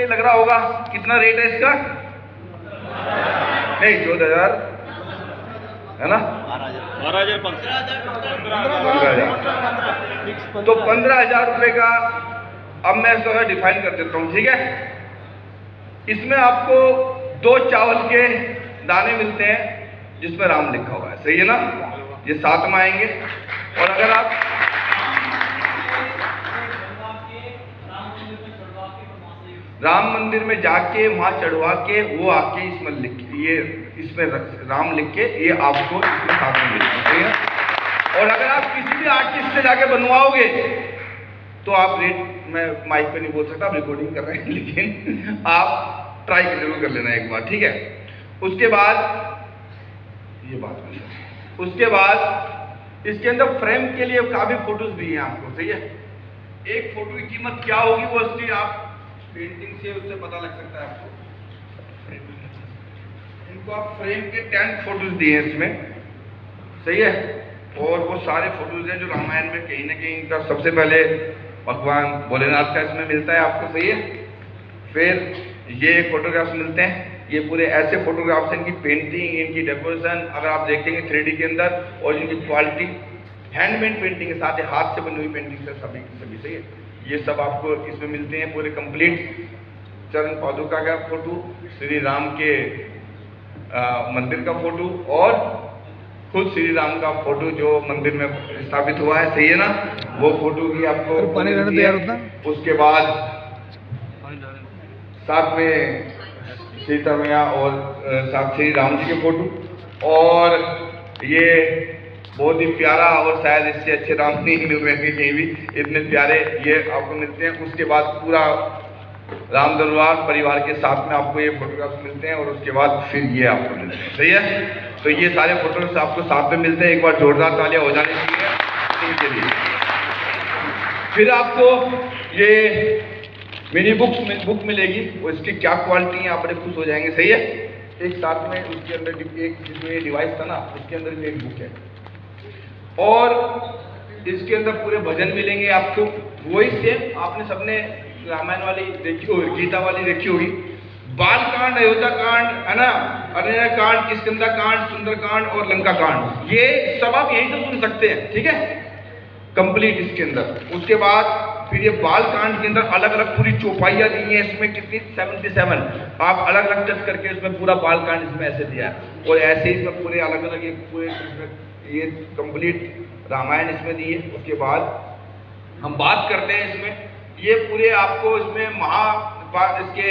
ये लग रहा होगा कितना रेट है इसका? नहीं 14,000 है ना, 12,500। तो 15,000 रुपये का अब मैं इसको डिफाइन कर देता हूँ, ठीक है। इसमें आपको 2 चावल के दाने मिलते हैं जिसमें राम लिखा हुआ है, सही है ना, ये साथ में आएंगे। और अगर आप राम मंदिर में जाके वहां चढ़वा के वो आके इसमें लिख ये इसमें राम लिख के ये आपको इसमें साथ में मिलता है, सही है। और अगर आप किसी भी आर्टिस्ट से जाके बनवाओगे तो आप रेट, मैं माइक पे नहीं बोल सकता, आप रिकॉर्डिंग कर रहे हैं, लेकिन आप ट्राई जरूर कर लेना एक बार, ठीक है। उसके बाद ये बात है, उसके बाद इसके अंदर फ्रेम के लिए काफी फोटोज दिए हैं आपको, सही है। एक फोटो की कीमत क्या होगी वो उसकी आप पेंटिंग से उससे पता लग सकता है आपको। इनको आप फ्रेम के 10 फोटोज दिए हैं इसमें, सही है। और वो सारे फोटोज हैं जो रामायण में कहीं ना कहीं इनका सबसे पहले भगवान भोलेनाथ का इसमें मिलता है आपको, सही है। फिर ये फोटोग्राफ्स मिलते हैं, ये पूरे ऐसे फोटोग्राफ्स हैं, इनकी पेंटिंग, इनकी डेकोरेशन अगर आप देखेंगे 3D के अंदर, और इनकी क्वालिटी हैंडमेड पेंटिंग के साथ, हाथ से बनी हुई पेंटिंग से सभी, सही है। ये सब आपको इसमें मिलते हैं, पूरे कंप्लीट चरण पादुका का फोटो, श्री राम के मंदिर का फोटो, और खुद श्री राम का फोटो जो मंदिर में स्थापित हुआ है, सही है ना, वो फोटो भी आपको मिलती है। उसके बाद साथ में सीता मैया और साथ श्री राम जी के फोटो, और ये बहुत ही प्यारा, और शायद इससे अच्छे राम नहीं मिल रहे हैं कहीं भी, इतने प्यारे ये आपको मिलते हैं। उसके बाद पूरा राम दरबार परिवार के साथ में आपको ये फोटोग्राफ्स मिलते हैं, और उसके बाद फिर ये आपको मिलते हैं, सही है। तो ये सारे फोटोग्राफ्स आपको साथ में मिलते हैं, एक बार जोरदार तालियां हो जानी चाहिए इनके लिए। फिर आपको ये मिनी बुक मिलेगी, और इसकी क्या क्वालिटी है आप बड़े खुश हो जाएंगे, सही है। एक साथ में उसके अंदर एक जिसमें ये डिवाइस था ना, उसके अंदर भी एक बुक है, और इसके अंदर पूरे भजन मिलेंगे आपको, वही सेम आपने सबने रामायण वाली देखी होगी, गीता वाली देखी होगी। बाल कांड, अयोध्या कांड, है ना, अरण्य कांड, किष्किंधा कांड, सुंदर कांड और लंका कांड, ये सब आप यहीं से सुन सकते हैं, ठीक है, कंप्लीट इसके अंदर। उसके बाद फिर ये बाल कांड के अंदर अलग अलग पूरी चौपाइयाँ दी हैं, इसमें कितनी 77 आप अलग अलग टच करके इसमें पूरा बाल कांड इसमें ऐसे दिया है, और ऐसे ही इसमें पूरे अलग अलग पूरे ये कंप्लीट रामायण इसमें दी है। उसके बाद हम बात करते हैं इसमें, ये पूरे आपको इसमें इसके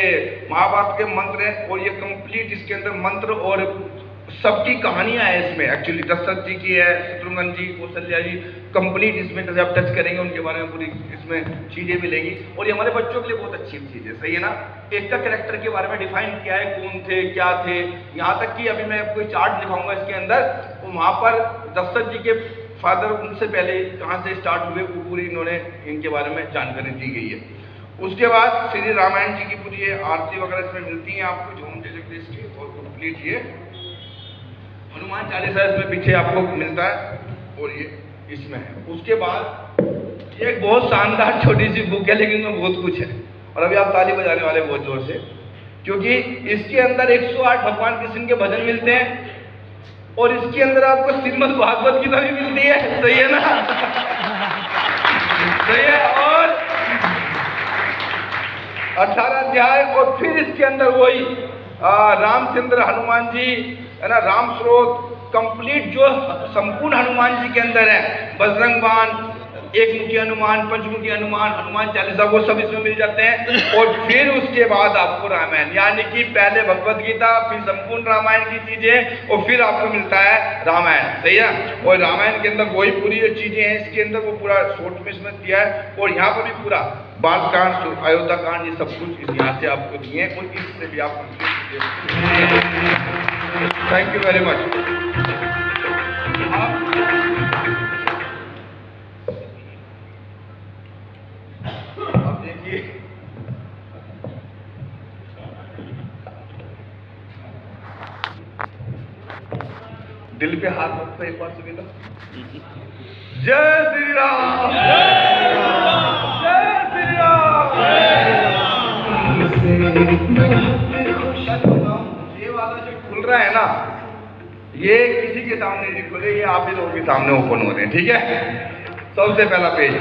महाभारत के मंत्र हैं, और ये कंप्लीट इसके अंदर मंत्र और सबकी कहानियां हैं इसमें। एक्चुअली दशरथ जी की है, शत्रुघ्न जी, कौशल्या जी, कंप्लीट इसमें जब आप टच करेंगे उनके बारे में पूरी इसमें चीजें मिलेंगी, और ये हमारे बच्चों के लिए बहुत अच्छी चीज है, सही है ना। एक का कैरेक्टर के बारे में डिफाइन किया है, कौन थे, क्या थे, यहाँ तक कि अभी मैं आपको चार्ट दिखाऊंगा इसके अंदर, तो वहां पर दशरथ जी के फादर उनसे पहले कहाँ से स्टार्ट हुए वो पूरी इन्होंने इनके बारे में जानकारी दी गई है। उसके बाद श्री रामायण जी की पूरी आरती वगैरह इसमें मिलती है आपको, जो हम दे सकते हैं इसकी, और कंप्लीट ये हनुमान चालीसा इसमें पीछे आपको मिलता है, और ये इसमें है। उसके बाद ये एक बहुत शानदार छोटी सी बुक है, लेकिन इसमें बहुत कुछ है, और अभी आप ताली बजाने वाले बहुत जोर से, क्योंकि इसके अंदर 108 भगवान कृष्ण के भजन मिलते हैं, और इसके अंदर आपको श्रीमद् भागवत गीता भी मिलती है, सही है ना, सही है। और 18 अध्याय, और फिर इसके अंदर वही रामचंद्र हनुमान जी, है ना, राम स्रोत, कंप्लीट जो संपूर्ण हनुमान जी के अंदर है, बजरंग बाण, एक मुखी हनुमान, पंचमुखी हनुमान, हनुमान चालीसा, वो सब इसमें मिल जाते हैं। और फिर उसके बाद आपको रामायण, यानी कि पहले भगवत गीता, फिर संपूर्ण रामायण की चीजें, और फिर आपको मिलता है रामायण, सही है। और रामायण के अंदर वही पूरी जो चीजें हैं इसके अंदर वो पूरा शॉर्ट में इसमें दिया है, और यहाँ पर भी पूरा बाल कांड, अयोध्या कांड, ये सब कुछ यहाँ से आपको दिए हैं, और इससे भी आप थैंक यू वेरी मच। अब देखिए, दिल पे हाथ रखते एक बार सभी लोग, जय श्री राम, जय श्री राम, जय श्री राम। ये वाला जो खुल रहा है ना, ये किसी के सामने नहीं खुले, ये आप ही लोगों के सामने ओपन हो रहे हैं, ठीक है। सबसे पहला पेज,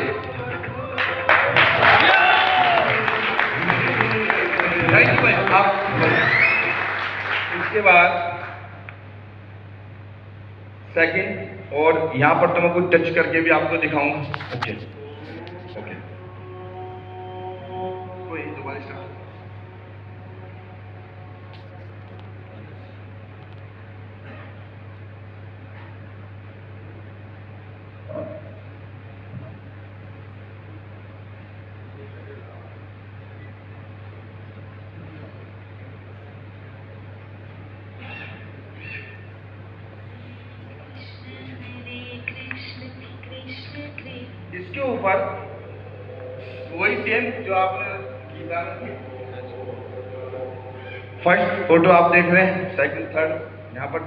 आप इसके बाद सेकंड, और यहां पर तो मैं कुछ टच करके भी आपको दिखाऊंगा। ओके ओके, कोई दोबारा स्टार्ट। इसके ऊपर वही सेम जो आपने फर्स्ट फोटो आप देख रहे हैं, सेकंड थर्ड, यहाँ पर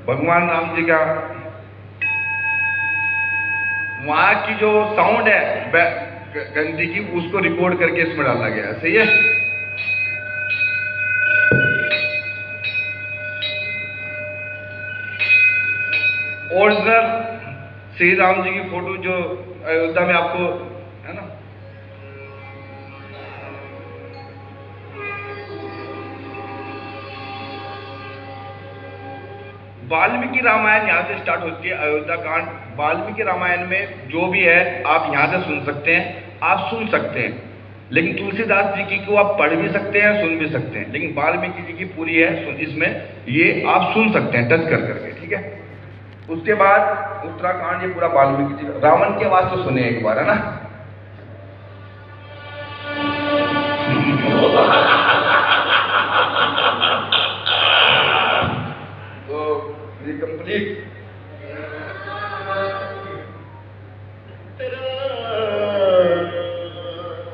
भगवान राम जी का वहां की जो साउंड है घंटी की, उसको रिकॉर्ड करके इसमें डाला गया है, सही है। ओरिजिनल श्री राम जी की फोटो जो अयोध्या में आपको है ना, वाल्मीकि रामायण यहाँ से स्टार्ट होती है, अयोध्या कांड। वाल्मीकि रामायण में जो भी है आप यहाँ से सुन सकते हैं, आप सुन सकते हैं, लेकिन तुलसीदास जी की को आप पढ़ भी सकते हैं, सुन भी सकते हैं, लेकिन वाल्मीकि जी की पूरी है इसमें, ये आप सुन सकते हैं टच कर करके, ठीक है। उसके बाद उत्तराखंड, ये पूरा वाल्मीकि जी, रावण की आवाज तो सुने एक बार, है ना। तो ये कंप्लीट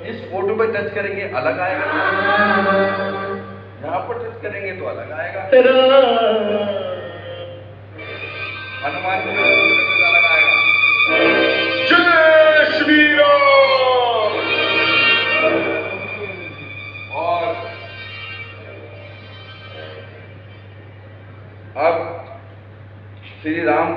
इस फोटो पे टच करेंगे अलग आएगा, यहाँ पर टच करेंगे तो अलग आएगा। हनुमान जी अलग आएगा, जय श्री राम। और अब श्री राम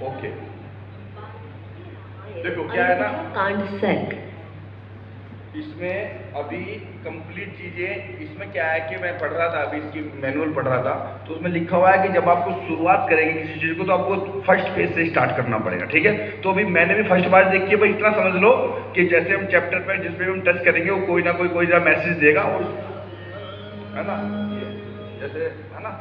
ओके, देखो क्या है ना, कांड सेट इसमें अभी कंप्लीट चीजें, इसमें क्या है कि मैं पढ़ रहा था अभी, इसकी मैनुअल पढ़ रहा था, तो उसमें लिखा हुआ है कि जब आपको शुरुआत करेंगे किसी चीज को तो आपको फर्स्ट पेज से स्टार्ट करना पड़ेगा, ठीक है। तो अभी मैंने भी फर्स्ट बार देखी है भाई, इतना समझ लो कि जैसे हम चैप्टर पे जिस पे हम टच करेंगे वो कोई ना कोई मैसेज देगा, और है ना, जैसे है ना,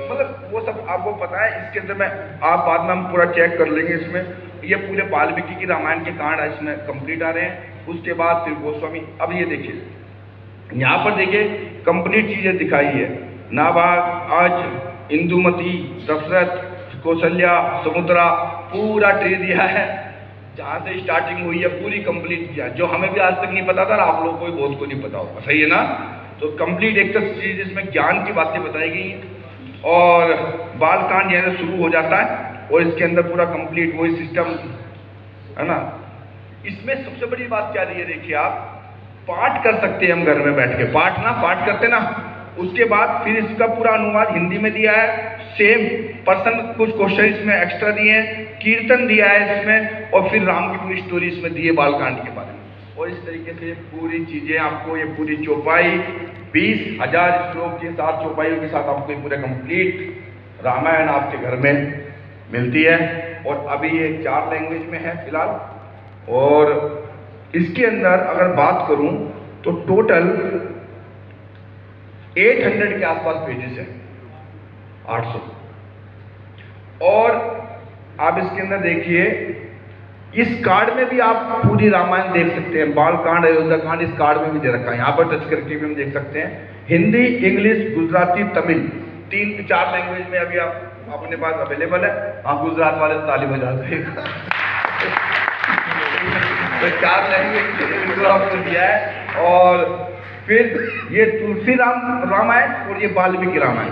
मतलब वो सब आपको पता है। इसके अंदर में आप बाद में हम पूरा चेक कर लेंगे, इसमें ये पूरे वाल्मीकि की रामायण के कांड इसमें कंप्लीट आ रहे हैं। उसके बाद फिर गोस्वामी, अब ये देखिए यहाँ पर देखिए कंप्लीट चीजें दिखाई है, नाभाग, आज, इंदुमती, दशरथ, कौशल्या, समुद्रा, पूरा ट्री दिया है, जहाँ से स्टार्टिंग हुई है पूरी कंप्लीट किया, जो हमें भी आज तक नहीं पता था, आप लोगों को भी बहुत को नहीं पता होगा, सही है ना। तो कंप्लीट एक चीज इसमें ज्ञान की बातें बताई गई हैं, और बालकांड यहाँ से शुरू हो जाता है, और इसके अंदर पूरा कंप्लीट वही सिस्टम है ना। इसमें सबसे बड़ी बात क्या दी है, देखिए आप पाठ कर सकते हैं, हम घर में बैठ के पाठ करते ना, उसके बाद फिर इसका पूरा अनुवाद हिंदी में दिया है, सेम पर्सन, कुछ क्वेश्चन इसमें एक्स्ट्रा दिए हैं, कीर्तन दिया है इसमें, और फिर राम की पूरी स्टोरी इसमें दी है बालकांड के बारे में। और इस तरीके से पूरी चीजें आपको, ये पूरी चौपाई 20,000 श्लोक के साथ, चौपाइयों के साथ आपको ये पूरा कंप्लीट रामायण आपके घर में मिलती है। और अभी ये 4 लैंग्वेज में है फिलहाल, और इसके अंदर अगर बात करूं तो टोटल 800 के आसपास पेजेस हैं, 800। और आप इसके अंदर देखिए इस कार्ड में भी आप पूरी रामायण देख सकते हैं, बाल कांड, अयोध्या कांड इस कार्ड में भी दे रखा है। यहाँ पर टच करके भी हम देख सकते हैं। हिंदी, इंग्लिश, गुजराती, तमिल, 3-4 लैंग्वेज में अभी आप अपने पास अवेलेबल है। हाँ, गुजरात वाले तो ताली बजा दो। तो 4 लैंग्वेज आपको दिया है। और फिर ये तुलसी रामायण और ये वाल्मीकि रामायण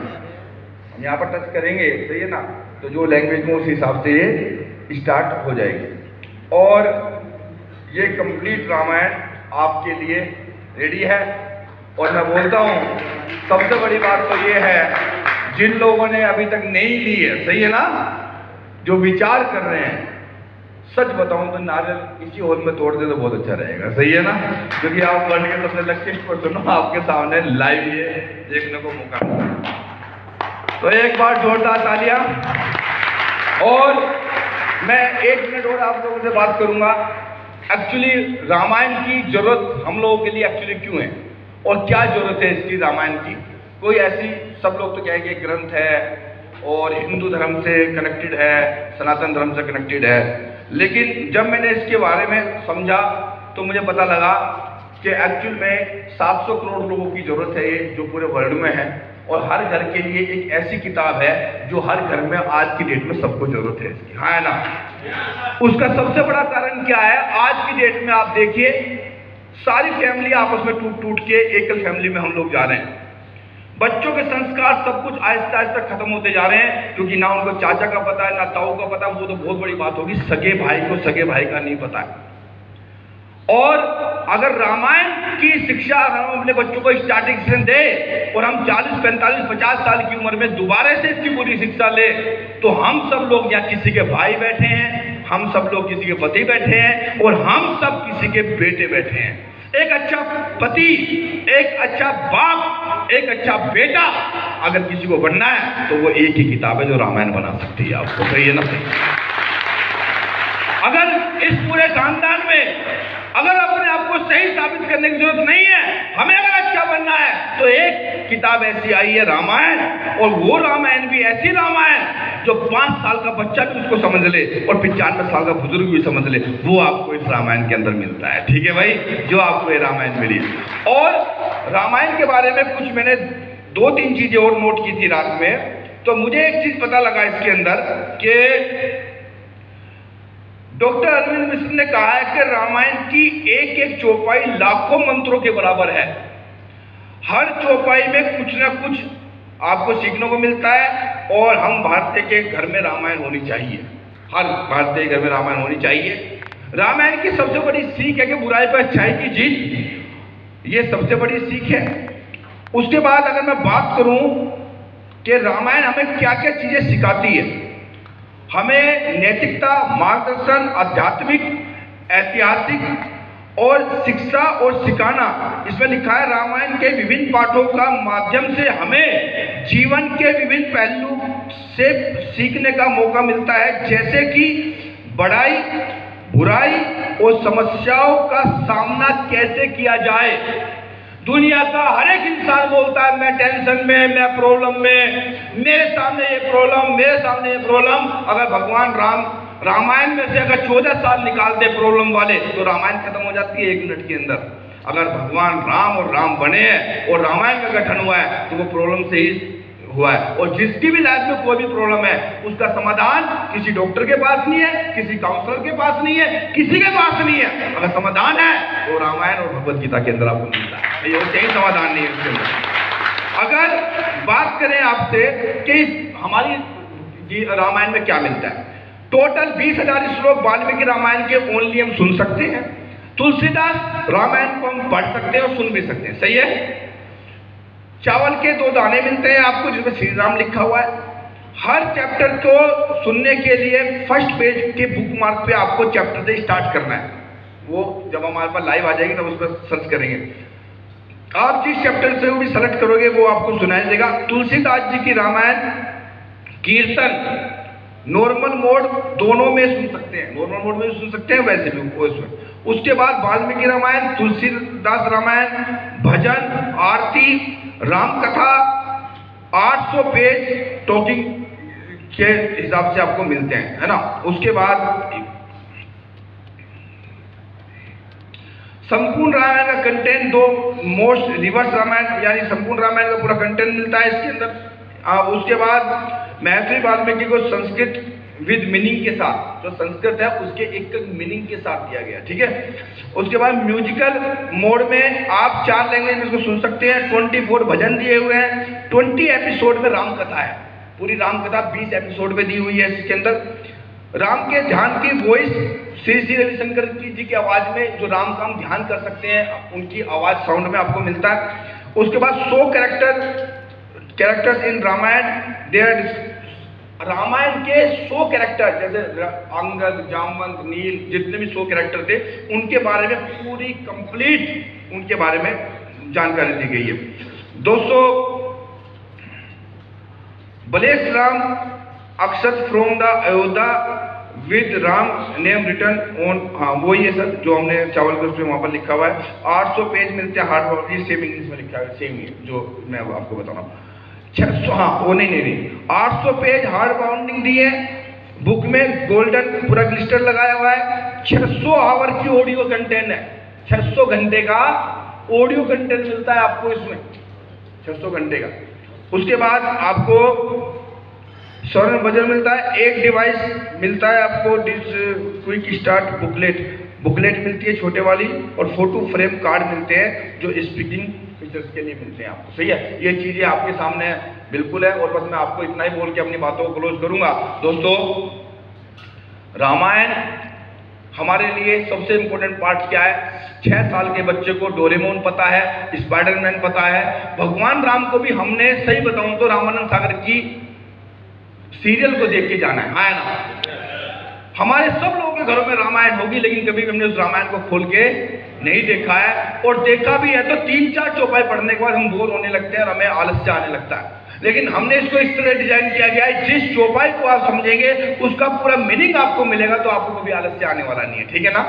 हम यहाँ पर टच करेंगे, सही है ना? तो जो लैंग्वेज में उस हिसाब से ये स्टार्ट हो जाएगी। और ये कंप्लीट रामायण आपके लिए रेडी है। और मैं बोलता हूँ सबसे बड़ी बात तो ये है, जिन लोगों ने अभी तक नहीं ली है, सही है ना, जो विचार कर रहे हैं, सच बताऊं तो नारियल इसी हॉल में तोड़ दे तो बहुत अच्छा रहेगा, सही है ना? क्योंकल आप वर्ल्ड के सबसे लकीस्ट पर्सन हो, आपके सामने लाइव ये देखने को मौका मिला। तो एक बार जोरदार तालियां। और मैं 1 मिनट और आप लोगों से बात करूंगा। एक्चुअली रामायण की जरूरत हम लोगों के लिए एक्चुअली क्यों है और क्या जरूरत है इसकी रामायण की? कोई ऐसी, सब लोग तो कहेंगे ग्रंथ है और हिंदू धर्म से कनेक्टेड है, सनातन धर्म से कनेक्टेड है, लेकिन जब मैंने इसके बारे में समझा तो मुझे पता लगा कि एक्चुअल में 700 करोड़ लोगों की जरूरत है ये, जो पूरे वर्ल्ड में है। और हर घर के लिए एक ऐसी किताब है जो हर घर में आज की डेट में सबको जरूरत है इसकी, हाँ है ना? उसका सबसे बड़ा कारण क्या है? आज की डेट में आप देखिए, सारी फैमिली आपस में टूट टूट के एकल फैमिली में हम लोग जा रहे हैं। बच्चों के संस्कार सब कुछ आहिस्ता आहिस्ता खत्म होते जा रहे हैं, क्योंकि ना उनको चाचा का पता है, ना ताऊ का पता है। वो तो बहुत बड़ी बात होगी, सगे भाई को सगे भाई का नहीं पता है। और अगर रामायण की शिक्षा हम अपने बच्चों को स्टार्टिंग से दे और हम 40, 45, 50 साल की उम्र में दोबारा से इसकी पूरी शिक्षा ले, तो हम सब लोग यहाँ किसी के भाई बैठे हैं, हम सब लोग किसी के पति बैठे हैं और हम सब किसी के बेटे बैठे हैं। एक अच्छा पति, एक अच्छा बाप, एक अच्छा बेटा अगर किसी को बनना है तो वो एक ही किताब है जो रामायण बना सकती है आपको, सही है ना? अगर इस पूरे खानदान में अगर अपने आप को सही साबित करने की जरूरत नहीं है, हमें अगर अच्छा बनना है, तो एक किताब ऐसी आई है रामायण, और वो रामायण भी ऐसी रामायण जो 5 साल का बच्चा भी उसको समझ ले और 95 साल का बुजुर्ग भी समझ ले, वो आपको इस रामायण के अंदर मिलता है। ठीक है भाई, जो आपको ये रामायण मिली। और रामायण के बारे में कुछ मैंने 2-3 चीजें और नोट की थी रात में, तो मुझे एक चीज पता लगा इसके अंदर कि डॉक्टर अरविंद मिश्र ने कहा है कि रामायण की एक एक चौपाई लाखों मंत्रों के बराबर है। हर चौपाई में कुछ ना कुछ आपको सीखने को मिलता है, और हम भारतीय के घर में रामायण होनी चाहिए, हर भारतीय घर में रामायण होनी चाहिए। रामायण की सबसे बड़ी सीख है कि बुराई पर अच्छाई की जीत, ये सबसे बड़ी सीख है। उसके बाद अगर मैं बात करूं कि रामायण हमें क्या क्या चीजें सिखाती है, हमें नैतिकता, मार्गदर्शन, आध्यात्मिक, ऐतिहासिक और शिक्षा और सिखाना। इसमें लिखा है रामायण के विभिन्न पाठों का माध्यम से हमें जीवन के विभिन्न पहलू से सीखने का मौका मिलता है, जैसे कि बड़ाई, बुराई और समस्याओं का सामना कैसे किया जाए। दुनिया का हर एक इंसान बोलता है मैं टेंशन में, मैं प्रॉब्लम में, मेरे सामने ये प्रॉब्लम, मेरे सामने ये प्रॉब्लम। अगर भगवान राम रामायण में से अगर 14 साल निकाल दे प्रॉब्लम वाले, तो रामायण खत्म हो जाती है 1 मिनट के अंदर। अगर भगवान राम और राम बने हैं और रामायण का गठन हुआ है, तो वो प्रॉब्लम से ही हुआ है। और जिसकी भी लाइफ में कोई भी प्रॉब्लम है, उसका समाधान किसी डॉक्टर के पास नहीं है, किसी काउंसलर के पास नहीं है, किसी के पास नहीं है। अगर समाधान है तो रामायण और भगवत गीता के अंदर आपको मिलता है, ये कहीं समाधान नहीं है इसके अंदर। अगर बात करें आपसे कि हमारी रामायण में क्या मिलता है, टोटल 20,000 श्लोक वाल्मीकि रामायण के ओनली हम सुन सकते हैं। तुलसीदास रामायण को हम पढ़ सकते हैं और सुन भी सकते हैं, सही है। चावल के 2 दाने मिलते हैं आपको, जिसमें श्री राम लिखा हुआ है। हर चैप्टर को सुनने के लिए फर्स्ट पेज के बुक मार्क पे आपको चैप्टर से स्टार्ट करना है। वो जब हमारे पास लाइव आ जाएगी तब उस पर सर्च करेंगे। आप जिस चैप्टर से भी सेलेक्ट करोगे वो आपको सुनाई देगा। तुलसीदास जी की रामायण कीर्तन नॉर्मल मोड दोनों में सुन सकते हैं, नॉर्मल मोड में सुन सकते हैं, वैसे भी उसमें। उसके बाद वाल्मीकि रामायण, तुलसीदास रामायण, भजन, आरती, राम कथा 800 पेज टॉकिंग के हिसाब से आपको मिलते हैं, है ना। उसके बाद संपूर्ण रामायण का कंटेंट दो मोस्ट रिवर्स रामायण यानी संपूर्ण रामायण का पूरा कंटेंट मिलता है इसके अंदर। उसके बाद महर्षि वाल्मीकि को संस्कृत विद मीनिंग के साथ, जो संस्कृत है उसके एक मीनिंग के साथ दिया गया, ठीक है। उसके बाद म्यूजिकल मोड में आप 4 लैंग्वेज में इसको सुन सकते हैं। 24 भजन दिए हुए हैं। 20 एपिसोड में राम कथा है, पूरी राम कथा 20 एपिसोड में दी हुई है। इसके अंदर राम के ध्यान की वॉइस श्री श्री रविशंकर जी की आवाज में, जो राम का हम ध्यान कर सकते हैं उनकी आवाज साउंड में आपको मिलता है। उसके बाद 100 कैरेक्टर्स इन रामायण, रामायण के 100 कैरेक्टर, जैसे अंगद, जामवंत, नील, जितने भी 100 कैरेक्टर थे उनके बारे में पूरी कंप्लीट उनके बारे में जानकारी दी गई है। 200 बलेश Ram akshat from the Ayodhya with Ram name written on, हाँ वही है सर जो हमने चावल के उसमें वहाँ पर लिखा हुआ है। 800 पेज मिलते हैं हार्ड कॉपी, सेम इंग्लिश में लिखा है, सेम ही जो मैं आपको बता रहा हूँ। 600, हाँ वो नहीं 800 पेज हार्ड बाउंडिंग दी है बुक में, गोल्डन पूरा ग्लिस्टर लगाया हुआ है। 600 आवर की ऑडियो कंटेंट है, 600 घंटे का ऑडियो कंटेंट मिलता है आपको इसमें, 600 घंटे का। उसके बाद आपको स्वर्ण भजन मिलता है, एक डिवाइस मिलता है आपको, क्विक स्टार्ट बुकलेट मिलती है छोटे वाली, और फोटो फ्रेम कार्ड मिलते हैं जो स्पीकिंग फीचर्स के लिए मिलते हैं आपको, सही है। ये चीजें आपके सामने बिल्कुल है, और बस मैं आपको इतना ही बोल के अपनी बातों को क्लोज करूंगा। दोस्तों, रामायण हमारे लिए सबसे इंपॉर्टेंट पार्ट क्या है? 6 साल के बच्चे को डोरेमोन पता है, स्पाइडरमैन पता है, भगवान राम को भी हमने सही बताऊं तो रामानंद सागर की सीरियल को देख के जाना है, हाँ ना। हमारे सब लोगों के घरों में रामायण होगी, लेकिन कभी भी हमने उस रामायण को खोल के नहीं देखा है, और देखा भी है तो 3-4 चौपाई पढ़ने के बाद हम बोर होने लगते हैं और हमें आलस्य आने लगता है। लेकिन हमने इसको इस तरह डिजाइन किया गया है, जिस चौपाई को आप समझेंगे उसका पूरा मीनिंग आपको मिलेगा, तो आपको कभी आलस्य आने वाला नहीं है, ठीक है ना।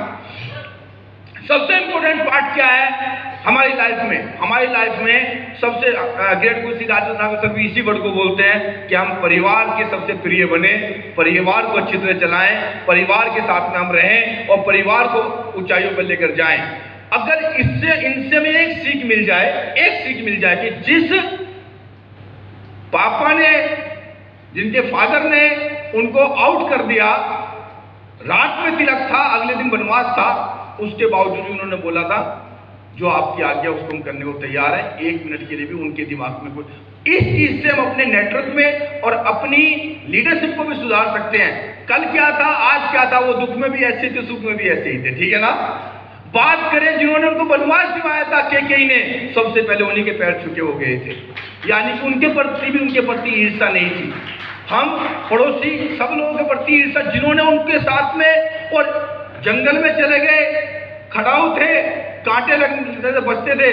सबसे इंपॉर्टेंट पार्ट क्या है हमारी लाइफ में? हमारी लाइफ में सबसे ग्रेट गुरु श्री राजेंद्र सागर सर भी इसी वर्ड को बोलते हैं कि हम परिवार के सबसे प्रिय बने, परिवार को अच्छी तरह चलाएं, परिवार के साथ में हम रहें और परिवार को ऊंचाइयों पर लेकर जाएं। अगर इनसे में एक सीख मिल जाए कि जिस पापा ने, जिनके फादर ने उनको आउट कर दिया, रात में तिलक था, अगले दिन वनवास था, उसके बावजूद उन्होंने बोला था जो आपकी आज्ञा उसको हम करने को तैयार है, 1 मिनट के लिए भी उनके दिमाग में कोई। इस चीज से हम अपने नेटवर्क में और अपनी लीडरशिप को भी सुधार सकते हैं। कल क्या था, आज क्या था, वो दुख में भी ऐसे थे, सुख में भी ऐसे ही थे, ठीक है ना। बात करें जिन्होंने उनको वनवास दिवाया था केकई ने, सबसे पहले उन्हीं के पैर छुके हो गए थे, यानी कि उनके प्रति ईर्ष्या नहीं थी। हम पड़ोसी सब लोगों के प्रति ईर्ष्या, जिन्होंने उनके साथ में और जंगल में चले गए, खड़ाऊ थे, कांटे लगते बचते थे,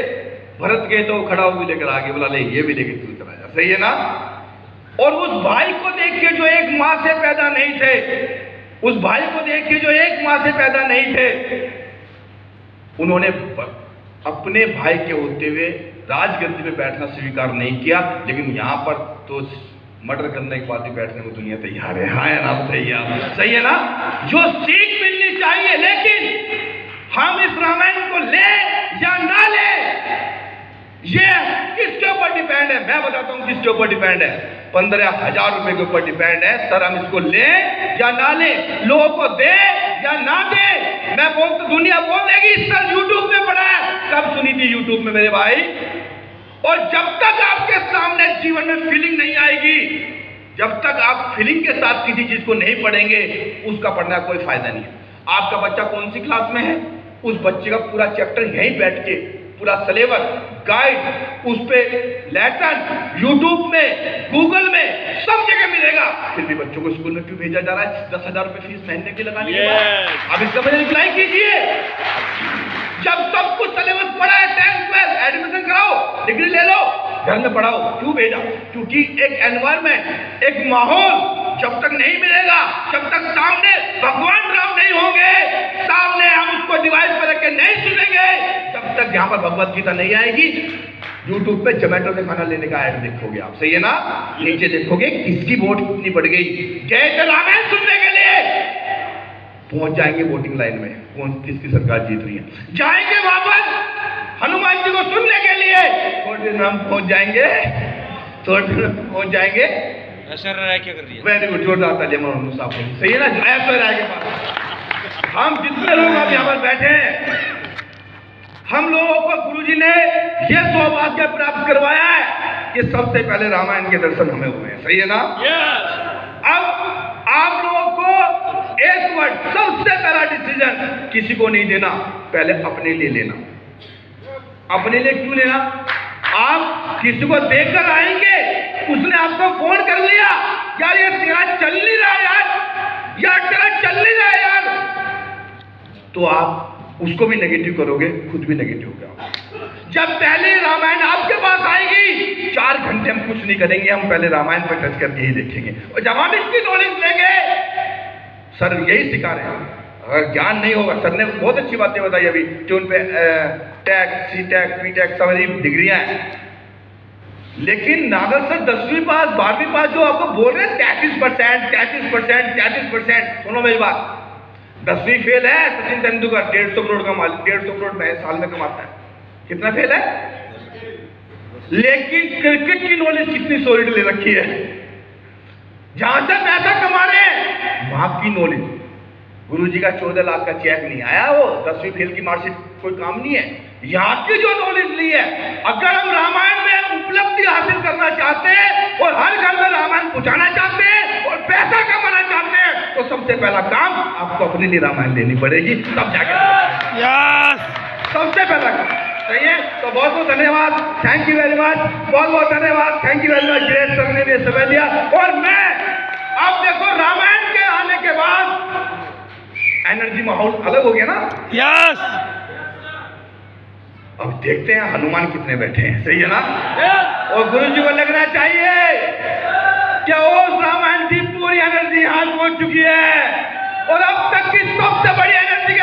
भरत गए तो खड़ाऊ भी लेकर आगे, बोला ले ये भी लेकर तू चला जा, सही है ना। और उस भाई को देख के जो एक माँ से पैदा नहीं थे, उस भाई को देख के जो एक माँ से पैदा नहीं थे, उन्होंने अपने भाई के होते हुए राजगद्दी में बैठना स्वीकार नहीं किया, लेकिन यहाँ पर तो मर्डर करने के बाद भी बैठने को दुनिया तैयार है, हाँ ना, सही है ना। जो सीख मिलनी चाहिए, लेकिन हम इस रामायण को ले या ना ले, ये किसके ऊपर डिपेंड है? मैं बताता हूं किसके ऊपर डिपेंड है। 15,000 रुपए के ऊपर डिपेंड है सर, हम इसको ले या ना ले, लोगों को दे या ना दे। मैं बोलता, दुनिया बोल देगी सर यूट्यूब में पढ़ा है, कब सुनी थी यूट्यूब में मेरे भाई। और जब तक आपके सामने जीवन में फीलिंग नहीं आएगी, जब तक आप फीलिंग के साथ किसी चीज को नहीं पढ़ेंगे, उसका पढ़ने का कोई फायदा नहीं है। आपका बच्चा कौन सी क्लास में है, उस बच्चे का पूरा चैप्टर यहीं बैठ के, पूरा सिलेबस, गाइड, उस पे लेसन, यूट्यूब में, गूगल में, सब जगह मिलेगा। फिर भी बच्चों को स्कूल में क्यों भेजा जा रहा है 10,000 रुपए फीस महीने की लगाने के बाद? अब इसका मुझे रिप्लाई कीजिए। जब सब कुछ सिलेबस पढ़ा है, 10th 12th एडमिशन कराओ, डिग्री ले लो, घर में पढ़ाओ, क्यों भेजा? क्योंकि एक एनवायरमेंट, एक माहौल जब तक नहीं मिलेगा, जब तक सामने भगवान राम नहीं होंगे, सामने हम उसको डिवाइस पर रख के नहीं सुनेंगे, जब तक यहाँ पर भगवत गीता नहीं आएगी, यूट्यूब पे जोमेटो से खाना लेने का ऐड देखोगे आप, सही है ना। नीचे देखोगे किसकी वोट कितनी बढ़ गई, गए थे रामायण सुनने के लिए, पहुंच जाएंगे वोटिंग लाइन में, कौन किसकी सरकार जीत रही है, जाएंगे वापस हनुमान जी को सुनने के लिए, थोड़ी देर में हम पहुंच जाएंगे, थोड़ी देर में पहुंच जाएंगे। ऐश्वर्या राय क्या कर रही है? वेरी गुड, जोरदार तालियां मारो साहब, सही है ना, ऐश्वर्या राय के पास हम जितने लोग अब यहाँ पर बैठे हैं, हम लोगों को गुरुजी ने ये सौभाग्य प्राप्त करवाया है कि सबसे पहले रामायण के दर्शन हमें हुए हैं, सही है ना? अब आप लोगों को एक वर्ड, सबसे पहला डिसीजन किसी को नहीं देना, पहले अपने लिए लेना। अपने लिए क्यों लेना? आप किसी को देखकर आएंगे, उसने आपको फोन कर लिया, यार ये तेरा चल नहीं रहा यार तेरा चल नहीं रहा यार, तो आप उसको भी नेगेटिव करोगे, खुद भी नेगेटिव हो गया। जब पहले रामायण आपके पास आएगी, 4 घंटे हम कुछ नहीं करेंगे, हम पहले रामायण पर टच करके ही देखेंगे, और जब हम इसकी नॉलेज लेंगे, सर यही सिखा रहे हैं, अगर ज्ञान नहीं होगा, सर ने बहुत अच्छी बातें बताई अभी, जो उन पे टैक, सी टैक, पी टैक सारी डिग्रियां हैं, लेकिन नागर सर 10वीं पास 12वीं पास जो आपको बोल रहे हैं 33%, सुनो मेरी बात, 10वीं फेल है सचिन तेंदुलकर, 150 करोड़ का मालिक, 150 करोड़ साल में कमाता है, कितना फेल है? लेकिन क्रिकेट की नॉलेज कितनी सॉलिड ले रखी है, जहां से पैसा कमा रहे हैं वहां की नॉलेज। गुरुजी का 14 लाख का चेक नहीं आया, वो 10वीं फेल की मार्कशीट कोई काम नहीं है, यहाँ की जो नॉलेज ली है। अगर हम रामायण में उपलब्धि हासिल करना चाहते हैं और हर घर में रामायण पहुंचाना चाहते हैं और पैसा कमाना चाहते हैं, तो सबसे पहला काम आपको अपने लिए रामायण लेनी पड़ेगी, तब जाकर सबसे पहला काम, सही है? तो बहुत बहुत धन्यवाद, थैंक यू वेरी मच, बहुत बहुत धन्यवाद, thank you very much, great sir ने भी समय दिया। और मैं अब देखो रामायण के आने के बाद एनर्जी माहौल अलग हो गया ना, यस। अब देखते हैं हनुमान कितने बैठे हैं, सही है ना? और गुरु जी को लगना चाहिए कि उस रामायण की पूरी एनर्जी यहाँ पहुंच चुकी है, और अब तक की सबसे बड़ी एनर्जी